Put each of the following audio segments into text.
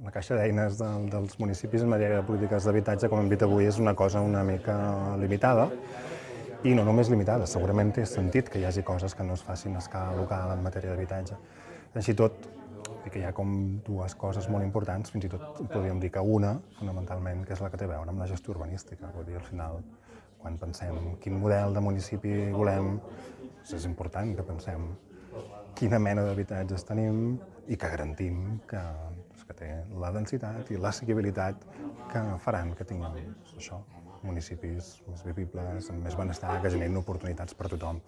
la caixa d'eines dels municipis en matèria de polítiques d'habitatge, com hem dit avui, és una cosa una mica limitada, i no només limitada, segurament té sentit que hi hagi coses que no es facin a escala local en matèria d'habitatge. Així tot, que hi ha com dues coses molt importants, fins i tot podríem dir que una, fonamentalment, que és la que té a veure amb la gestió urbanística. Vull dir, al final, quan pensem quin model de municipi volem, és important que pensem quina mena d'habitatges tenim i que garantim que té la densitat i l'assecabilitat que faran que tinguem això, municipis més vivibles, amb més benestar, que generin oportunitats per a tothom.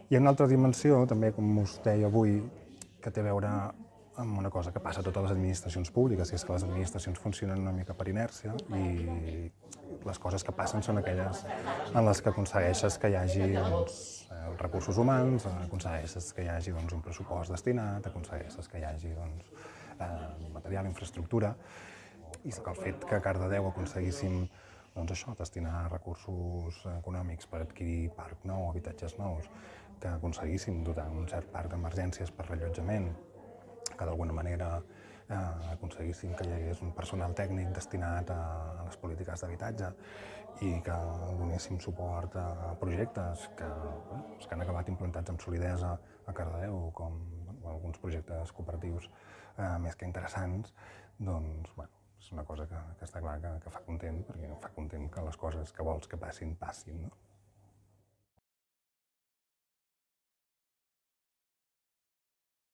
Hi ha una altra dimensió, també, com us deia avui, que té a veure amb una cosa que passa a totes les administracions públiques, que és que les administracions funcionen una mica per inèrcia i les coses que passen són aquelles en les que aconsegueixes que hi hagi recursos humans, aconsegueixes que hi hagi un pressupost destinat, aconsegueixes que hi hagi material, infraestructura, i el fet que a Cardedeu aconseguíssim destinar recursos econòmics per adquirir parc nou, habitatges nous, que aconseguíssim dotar un cert parc d'emergències per reallotjament, que d'alguna manera aconseguíssim que hi hagués un personal tècnic destinat a les polítiques d'habitatge i que donéssim suport a projectes que han acabat implantats amb solidesa a Cardedeu, com alguns projectes cooperatius més que interessants, doncs, és una cosa que està clar que fa content, perquè fa content que les coses que vols que passin, passin, no?